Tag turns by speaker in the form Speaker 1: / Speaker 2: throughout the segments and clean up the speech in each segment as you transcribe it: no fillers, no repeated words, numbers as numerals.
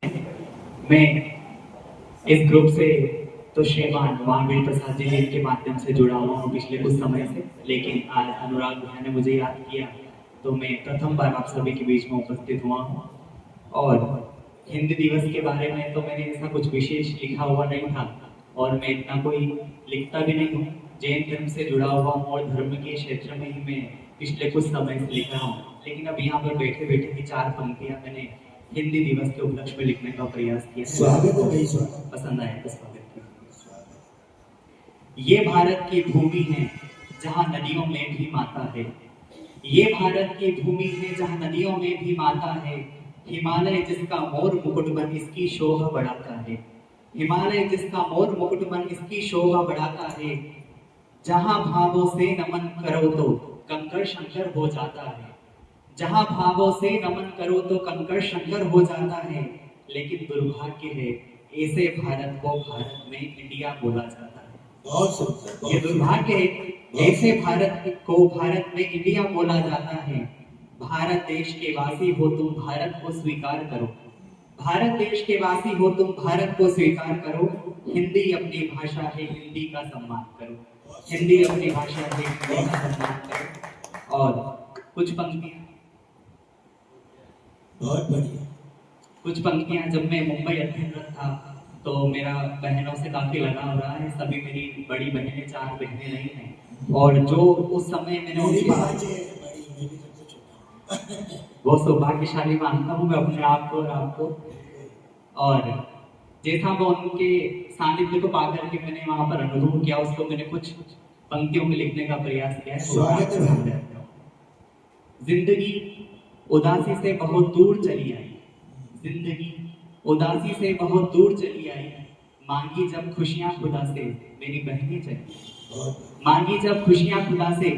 Speaker 1: मैं इस ग्रुप से तो श्रीमान महावीर प्रसाद जी के माध्यम से जुड़ा हुआ हूँ पिछले कुछ समय से, लेकिन आज अनुराग भैया ने मुझे याद किया तो मैं प्रथम बार आप सभी के बीच में उपस्थित हुआ हूँ। और हिंदी दिवस के बारे में तो मैंने ऐसा कुछ विशेष लिखा हुआ नहीं था और मैं इतना कोई लिखता भी नहीं हूँ। जैन धर्म से जुड़ा हुआ हूँ और धर्म के क्षेत्र में ही मैं पिछले कुछ समय से लिख रहा हूँ, लेकिन अब यहाँ पर बैठे बैठे ही 4 पंक्तियाँ मैंने हिंदी दिवस के उपलक्ष्य में लिखने का प्रयास किया।
Speaker 2: स्वागत है, स्वागत।
Speaker 1: पसंद आया तो स्वागत किया। ये भारत की भूमि है जहाँ नदियों में भी माता है। ये भारत की भूमि है जहाँ नदियों में भी माता है। हिमालय जिसका मोर मुकुट बन इसकी शोभा बढ़ाता है। हिमालय जिसका मोर मुकुट बन इसकी शोभा बढ़ाता है। जहाँ भावों से नमन करो तो कंकड़ शंकर हो जाता है। जहाँ भावों से नमन करो तो कंकड़ शंकर हो जाता है। लेकिन दुर्भाग्य है ऐसे भारत को भारत में इंडिया बोला जाता है। ये दुर्भाग्य है ऐसे भारत को भारत में इंडिया बोला जाता है। भारत देश के वासी हो तुम भारत को स्वीकार करो। भारत देश के वासी हो तुम भारत को स्वीकार करो। हिंदी अपनी भाषा है, हिंदी का सम्मान करो। हिंदी अपनी भाषा है, हिंदी का सम्मान करो। और कुछ पंक्तियां,
Speaker 2: बहुत बढ़िया।
Speaker 1: कुछ पंक्तियां जब मैं मुंबई अध्ययनरत था तो मेरा बहनों से काफी लगाव रहा है। सभी मेरी बड़ी बहनें, 4 बहनें नहीं हैं, और जो उस समय मैंने वो सौभाग्यशाली मानता हूँ मैं अपने आप को और आपको। और जैसा मैं उनके सानिध्य को पाकर के मैंने वहां पर अनुभव किया, उसको मैंने कुछ पंक्तियों में लिखने का प्रयास किया। जिंदगी उदासी से बहुत दूर चली आई। जिंदगी उदासी से बहुत दूर चली आई। मांगी जब खुशियां खुदा से मेरी बहनें चली। मांगी जब खुशियां खुदा से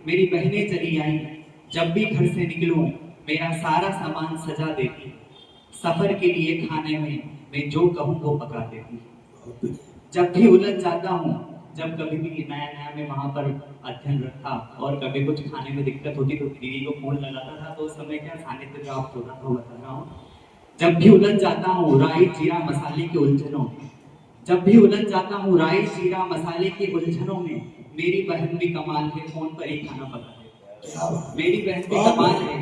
Speaker 1: मेरी बहनें चली आई। जब भी घर से निकलूं मेरा सारा सामान सजा देती। सफर के लिए खाने में मैं जो कहूँ वो पका देती। जब भी उलझ जाता हूँ, जब कभी भी नया नया मैं वहां पर अध्ययनरत था और कभी कुछ खाने में दिक्कत होती तो दीदी को फोन लगाता था, तो उस समय क्या सानिध्य प्राप्त होता था बता रहा हूँ। जब भी उलझ जाता हूँ राई जीरा मसाले के उलझनों में, जब भी उलझ जाता हूँ राई जीरा मसाले के उलझनों में, मेरी बहन भी कमाल है फोन पर ही खाना पका देती। मेरी बहन भी कमाल है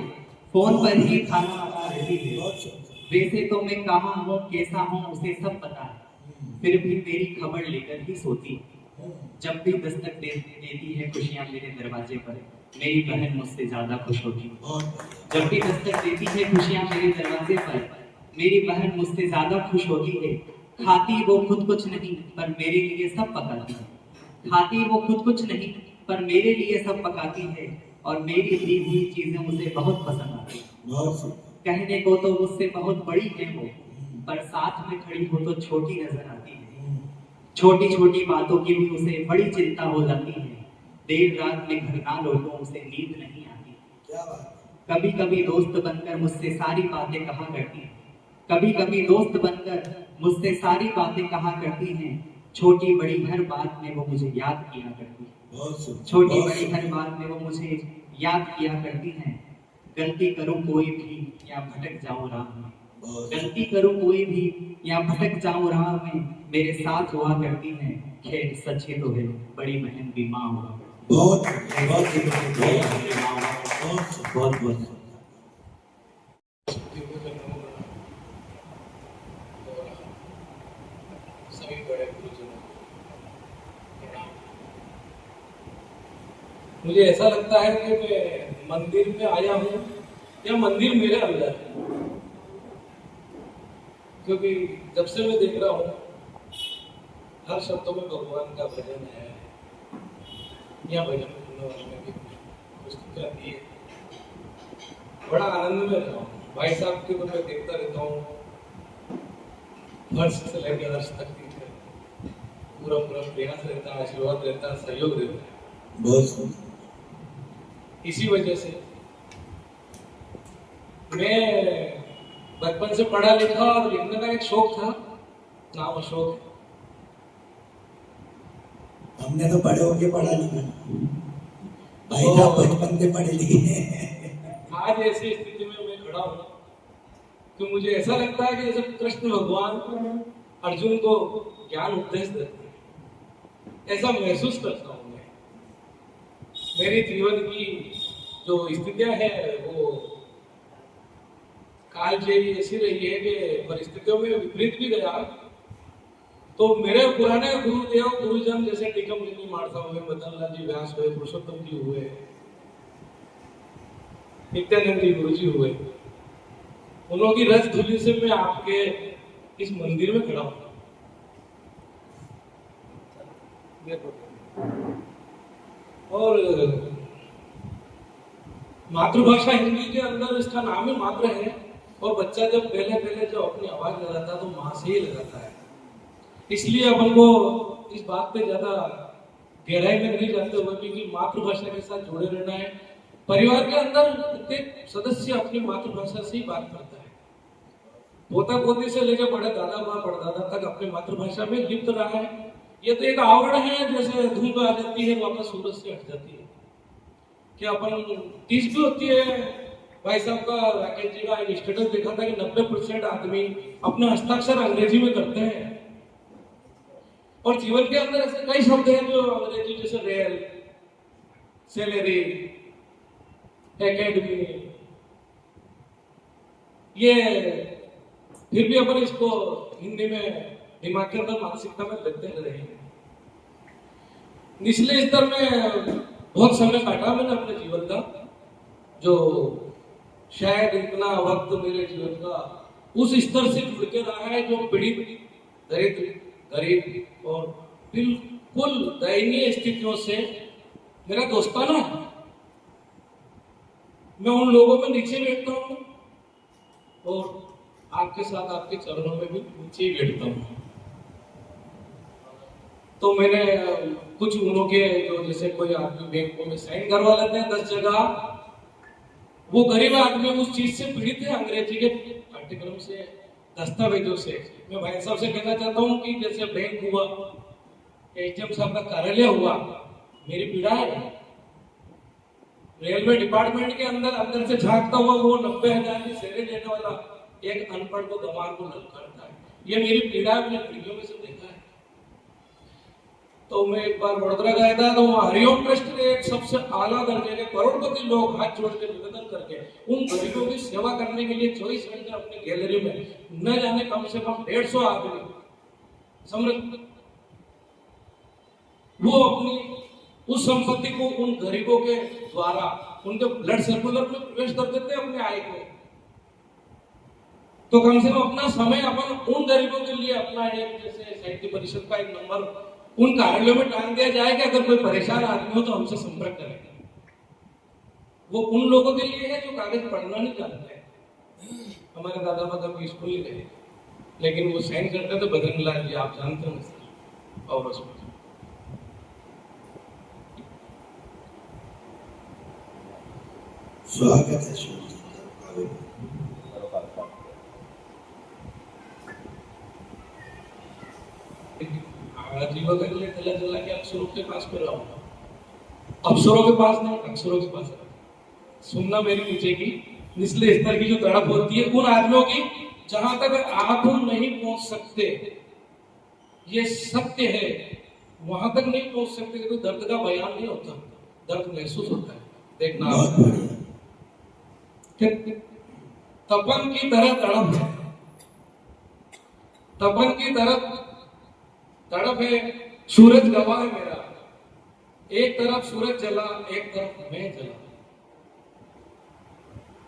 Speaker 1: फोन पर ही खाना पका देती है। वैसे तो मैं कहाँ हूँ कैसा हूँ उसे सब पता है, फिर भी मेरी खबर लेकर ही सोती। जब भी दस्तक देती है खुशियाँ मेरे दरवाजे पर, मेरी बहन मुझसे ज्यादा खुश होती है। जब भी दस्तक देती है खुशियाँ मेरे दरवाजे पर, मेरी बहन मुझसे ज्यादा खुश होती है। खाती वो खुद कुछ नहीं पर मेरे लिए सब पकाती है। खाती वो खुद कुछ नहीं पर मेरे लिए सब पकाती है। और मेरी दी हुई चीजें मुझे बहुत पसंद आती है। कहने को तो मुझसे बहुत बड़ी है वो, पर साथ में खड़ी हो तो छोटी नजर आती है। छोटी छोटी बातों की भी उसे बड़ी चिंता हो जाती है। देर रात में घर ना लौटूं उसे नींद नहीं आती। कभी कभी दोस्त बनकर मुझसे सारी बातें कहा करती है। कभी कभी दोस्त बनकर मुझसे सारी बातें कहा करती हैं। छोटी बड़ी हर बात में वो मुझे याद किया करती है। छोटी बड़ी हर बात में वो मुझे याद किया करती हैं। गलती करूं कोई भी या भटक जाऊं राह में, गलती करूं कोई भी या भटक जाऊं राह में, मेरे साथ हुआ करती हैं। खैर सच ही तो है बड़ी बहन भी माँ हुआ।
Speaker 2: बहुत
Speaker 1: बहुत
Speaker 3: सभी बड़े गुरुजनों प्रणाम। मुझे ऐसा लगता है कि मैं मंदिर में आया हूँ या मंदिर मेरे अंदर है, क्योंकि जब से मैं देख रहा हूँ हर शब्दों में भगवान का भजन है या भजन सुनने वाले में भी पुस्तक रहती है। बड़ा आनंद में रहता हूँ। भाई साहब के को मैं देखता रहता हूँ, फर्श से लेकर अर्श तक पूरा पूरा प्रयास रहता है, आशीर्वाद रहता है, सहयोग रहता है।
Speaker 2: बहुत
Speaker 3: इसी वजह से मैं बचपन से पढ़ा लिखा और लिखने का एक शौक था, नाम अशोक।
Speaker 2: हमने तो बड़े होके पढ़ा लिखा, भाई साहब बचपन से पढ़े लिखे।
Speaker 3: आज ऐसी स्थिति में मैं खड़ा हूँ कि मुझे ऐसा लगता है कि जैसे कृष्ण भगवान अर्जुन को ज्ञान उपदेश देते हैं, ऐसा महसूस करता हूँ मैं। मेरे जीवन की जो स्थितियां हैं वो काल जयी ऐसी रही है कि परिस्थितियों में विपरीत भी गया, तो मेरे पुराने गुरुदेव गुरुजन जैसे टीकम जी मारता हुए, मदन लाल जी व्यास हुए, पुरुषोत्तम जी हुए, नित्यानंद जी गुरु जी हुए, उन्हों की रस धुली से मैं आपके इस मंदिर में खड़ा हूं। और मातृभाषा हिंदी के अंदर इसका नाम ही मात्र है, और बच्चा जब पहले पहले जो अपनी आवाज लगाता है तो माँ से ही लगाता है। इसलिए अपन को इस बात पे ज्यादा गहराई में नहीं जाते हुए, क्योंकि मातृभाषा के साथ जुड़े रहना है। परिवार के अंदर प्रत्येक सदस्य अपनी मातृभाषा से ही बात करता है। पोता पोती से लेकर बड़े दादा माँ परदादा तक अपनी मातृभाषा में लिप्त रहा है। ये तो एक आवड़ है, जैसे धूप आ जाती है वापस सूरज से हट जाती है, कि अपन तीस भी होती है। भाई साहब का, राकेश जी का एक स्टेटस देखा था कि 90% आदमी अपने हस्ताक्षर अंग्रेजी में करते हैं, और जीवन के अंदर ऐसे कई शब्द हैं जो अंग्रेजी, जैसे रेल, सैलरी, एकेडमी, ये फिर भी अपन इसको हिंदी में दिमाग के अंदर मानसिकता में लगते रहे हैं। निचले स्तर में बहुत समय काटा मैंने अपने जीवन का, जो शायद इतना वक्त मेरे जीवन का उस स्तर से जुड़ के रहा है जो पीड़ित, दरिद्र, गरीब और बिल्कुल दयनीय स्थितियों से मेरा दोस्ताना है। मैं उन लोगों में नीचे बैठता हूँ और आपके साथ आपके चरणों में भी नीचे ही बैठता हूँ। तो मैंने कुछ उन्हों के, जो जैसे कोई आदमी बैंकों में साइन करवा लेते हैं 10 जगह, वो गरीब आदमी उस चीज से पीड़ित है, अंग्रेजी के पाठ्यक्रम से, दस्तावेजों से। मैं भाई साहब से कहना चाहता हूँ कि जैसे बैंक हुआ, एचएम साहब का कार्यालय हुआ, मेरी पीड़ा है। रेलवे डिपार्टमेंट के अंदर से झांकता हुआ वो 90,000 की सैलरी देने वाला एक अनपढ़ को, गंवार को ललकारता है। ये मेरी पीड़ा है, मैंने पीढ़ियों में से देखा है। तो मैं एक बार वडोदरा गया था, तो वहाँ हरिओम ट्रस्ट ने एक सबसे आला दर्जे के करोड़पति लोग हाथ जोड़ के निवेदन करके उन गरीबों की सेवा करने के लिए 24 घंटे अपनी गैलरी में न जाने कम से कम 150 आदमी समृद्ध, वो अपनी उस संपत्ति को उन गरीबों के द्वारा उनके ब्लड सर्कुलर में प्रवेश कर देते हैं, अपने आय को। तो कम से कम अपना समय अपन उन गरीबों के लिए, अपना एक जैसे साहित्य परिषद का एक नंबर उन कार्यालयों में टांग दिया जाए कि अगर कोई परेशान आदमी हो तो हमसे संपर्क करें। वो उन लोगों के लिए है जो कागज पढ़ना नहीं जानते हैं। हमारे दादा बाबा भी स्कूल ही गए, लेकिन वो साइन करते थे बजरंग लाल जी, आप जानते हो सर। और उसमें
Speaker 2: स्वागत है।
Speaker 3: जीवा कर ले चला चला के अक्षरों के पास पे रहा, अक्षरों के पास नहीं, अक्षरों के पास सुनना मेरी नीचे की निचले स्तर की जो तड़प होती है उन आदमियों की, जहां तक आप नहीं पहुंच सकते, ये सत्य है, वहां तक नहीं पहुंच सकते। तो दर्द का बयान नहीं होता, दर्द महसूस होता है। देखना तपन की तरह तड़प है, तपन की तरफ तड़प है। सूरज गवाह है मेरा, एक तरफ सूरज जला, एक तरफ मैं जला।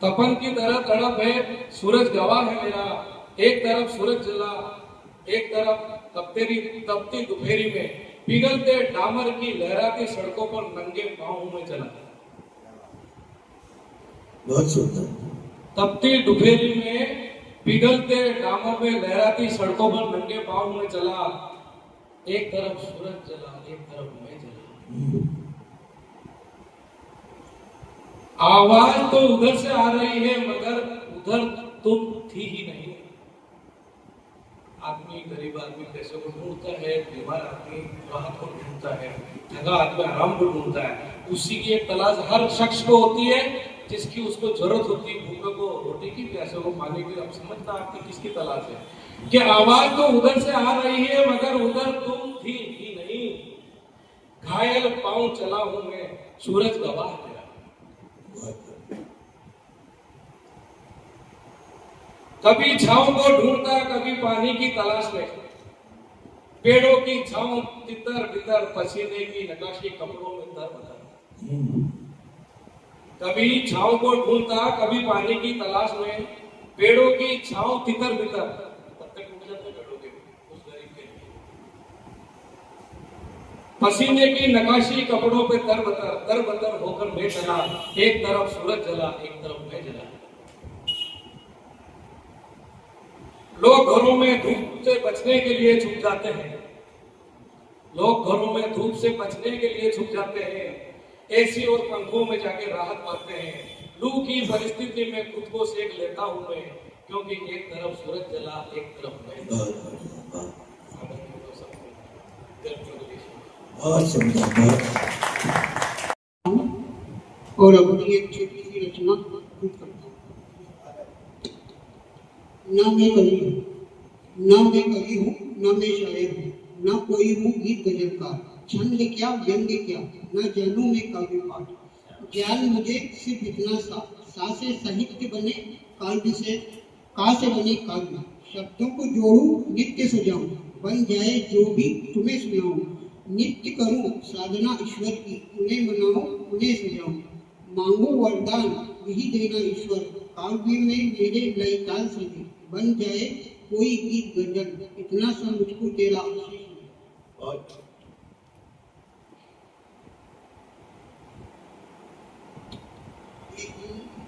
Speaker 3: तपन की तरह तड़प है, सूरज गवाह है मेरा, एक तरफ सूरज जला, एक तरफ तपती दोपहरी में पिघलते डामर की लहराती सड़कों पर नंगे पांव में चला।
Speaker 2: बहुत सुंदर।
Speaker 3: तपती दोपहरी में पिघलते डामर में लहराती सड़कों पर नंगे पांव में चला। एक तरफ सूरज जला, एक तरफ मैं जला। आवाज तो उधर से आ रही है, मगर उधर तुम थी ही नहीं। आदमी, गरीब आदमी पैसे को ढूंढता है, बीमार आदमी राहत को ढूंढता है, ठगा आदमी आराम को ढूंढता है। उसी की एक तलाश हर शख्स को होती है, जिसकी उसको जरूरत होती है, भूखे को रोटी की, प्यासे को पानी की। अब समझना आपकी किसकी तलाश है कि आवाज तो उधर से आ रही है मगर उधर तुम थी ही नहीं। घायल पांव चला हूं मैं, सूरज गवाह है मेरा। कभी छांव को ढूंढता, कभी पानी की तलाश में, पेड़ों की छांव तितर बितर, पसीने की नकाशी कपड़ों में दर बदर। कभी छांव को ढूंढता, कभी पानी की तलाश में, पेड़ों की छांव तितर बितर, पत्ते टूट जाते पेड़ों के उस गरीब के लिए। पसीने की नकाशी कपड़ों पे दर बदर होकर मैं चला, एक तरफ सूरज जला, एक तरफ मैं जला। लोग घरों में धूप से बचने के लिए छुप जाते हैं, लोग घरों में धूप से बचने के लिए छुप जाते हैं, एसी और पंखों में जाके राहत पाते हैं। लू की परिस्थिति में खुद को सेक लेता हूं मैं, क्योंकि एक तरफ सूरज जला, एक तरफ मैं।
Speaker 2: बहुत सुंदर।
Speaker 4: और अपनी एक छोटी सी रचना खुद करता हूँ। ना मैं कवि हूँ, ना मैं कवि हूँ, ना मैं शायर हूँ, ना कोई हूँ गीत गजलकार। छंद क्या व्यंग्य क्या, ना जानू मैं काव्य पाठ। ज्ञान मुझे सिर्फ इतना सा से साहित्य बने काव्य से, का से बने काव्य। शब्दों को जोड़ूं नित्य सजाऊं, बन जाए जो भी तुम्हें सुनाऊं। नित्य करूं साधना ईश्वर की, उन्हें मनाऊं उन्हें सजाऊं। मांगू वरदान यही देना ईश्वर, काव्य में मेरे लय ताल सजे। बन जाए कोई गीत गजल, इतना सा मुझको तेरा आशीष है।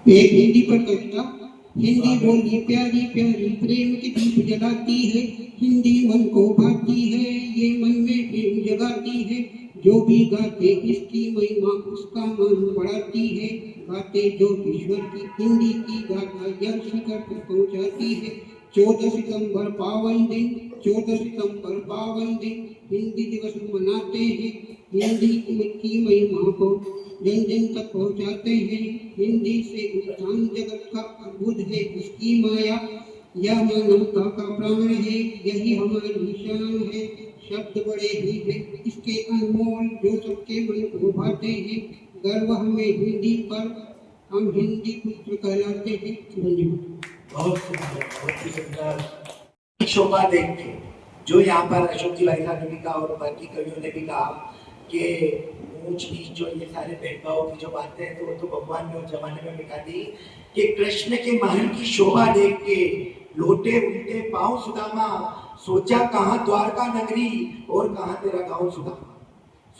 Speaker 4: एक हिंदी पर कविता। हिंदी बोली प्यारी प्यारी प्रेम की दीप जलाती है, हिंदी मन को भाती है, ये मन में प्रेम जगाती है। जो भी गाते इसकी महिमा उसका मान बढ़ाती है, गाते जो ईश्वर की हिंदी की गाथा यह शिखर पर पहुंचाती है। 14 सितंबर पावन दिन, 14 सितंबर पावन दिन, हिंदी दिवस मनाते हैं। हिंदी की महिमा को जन जन तक पहुंचाते हैं। हिंदी से उत्थान जगत का अद्भुत है इसकी माया, यह मानवता का प्राण है, यही हमारी शान है। शब्द बड़े ही हैं इसके अनमोल, जो सबके मन को भाते हैं। गर्व हमें हिंदी पर, हम हिंदी पुत्र कहलाते हैं। धन्यवाद।
Speaker 2: बहुत सुंदर, बहुत ही सुंदर। शोभा देख के जो यहाँ पर अशोक जी भाई साहब ने भी कहा और बाकी कवियों ने भी कहा कि ऊंच नीच जो ये सारे भेदभाव की जो बातें हैं, तो वो तो भगवान ने उस जमाने में मिटा दी कि कृष्ण के महल की शोभा देख के लोटे उल्टे पांव सुदामा, सोचा कहाँ द्वारका नगरी और कहाँ तेरा गांव सुदामा।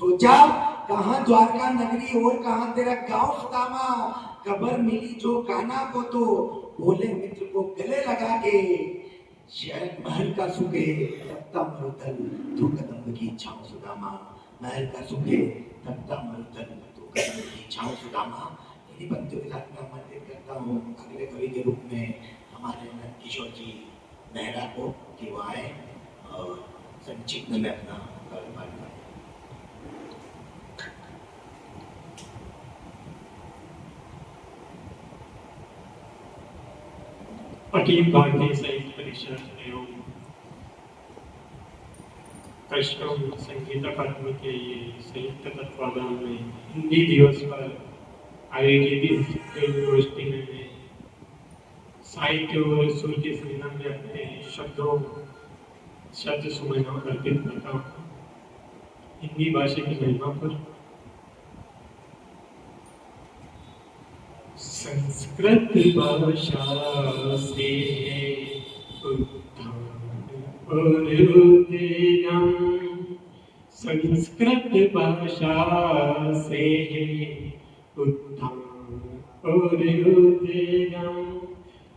Speaker 2: सोचा कहाँ द्वारका नगरी और कहाँ तेरा गांव सुदामा। खबर मिली जो कान्हा को तो बोले मित्र को गले लगा के, शहर महल का सुखे तपता मरुथल तू कदम की छाँव सुदामा। महल का सुखे तपता मरुथल तू कदम की छाँव सुदामा। इन्हीं पंक्तियों के साथ मैं आमंत्रित करता हूँ अगले कवि के रूप में हमारे नंद किशोर जी मेहरा को, कि वो आए और संक्षिप्त में अपना कवि पाठ करें।
Speaker 5: अखिल भारतीय साहित्य परिषद एवं कश्यप संगीत अकादमी के ये संयुक्त तत्वाधान में हिंदी दिवस पर आयोजित इस गोष्ठी में मैं साहित्य और सुर के संगम में अपने शब्द सुमन अर्पित करता हूँ हिंदी भाषा की महिमा पर। संस्कृत भाषा से उत्थान और उदयम, संस्कृत भाषा से उत्थान और उदयम।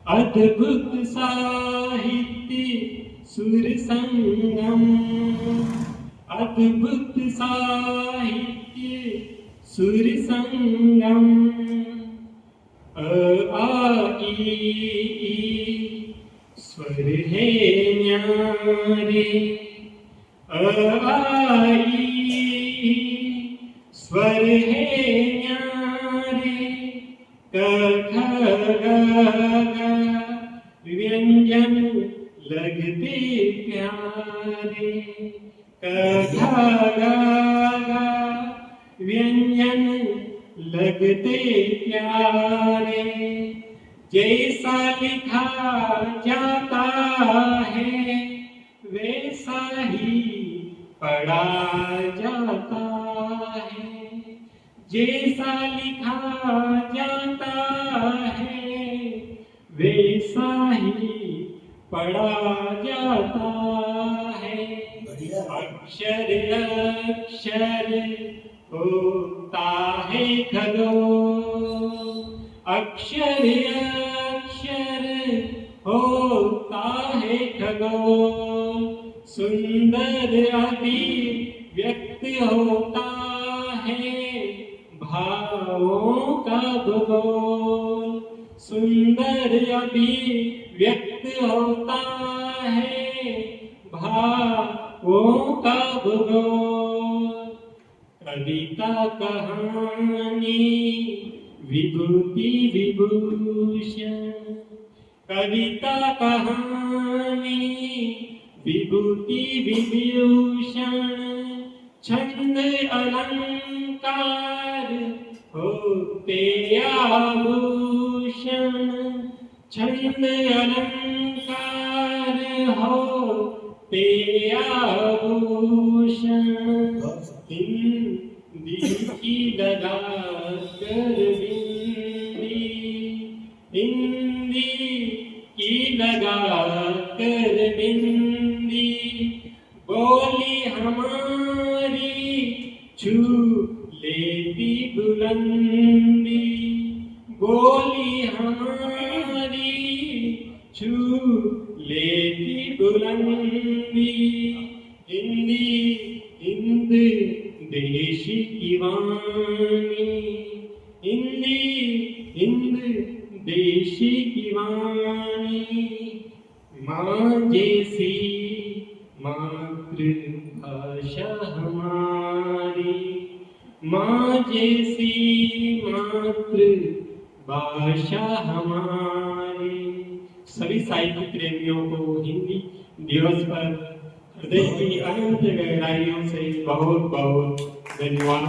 Speaker 5: अद्भुत साहित्य सुर संगम, अद्भुत साहित्य सुर संगम। आ ई स्वर है न्यारे, आ ई स्वर है न्यारे। क ख ग घ व्यंजन लगते प्यारे, क ख ग घ व्यंजन लगते प्यारे, जैसा लिखा जाता है वैसा ही पढ़ा जाता है, जैसा लिखा जाता है वैसा ही पढ़ा जाता है।
Speaker 2: बढ़िया।
Speaker 5: अक्षर अक्षर होता है खगोल, अक्षर अक्षर होता है खगोल, सुंदर अभिव्यक्त होता है भावों का भूगोल, सुंदर अभिव्यक्त होता है भावों का भूगोल। कविता कहानी विभूति विभूषण, कविता कहानी विभूति विभूषण, छंद अलंकार होते आभूषण, छंद अलंकार होते आभूषण। हिंदी की लगा कर बिंदी, हिंदी की लगा कर बिंदी, बोली हमारी छू लेती बुलंदी, बोली हमारी छू लेती बुलंदी। हिंदी हिंद देश की वाणी, हिंदी हिंद देश की वाणी, माँ जैसी मातृभाषा हमारी, माँ जैसी मातृभाषा हमारी। सभी साहित्य प्रेमियों को हिंदी दिवस पर हृदय की अनंत गहराइयों से बहुत बहुत धन्यवाद।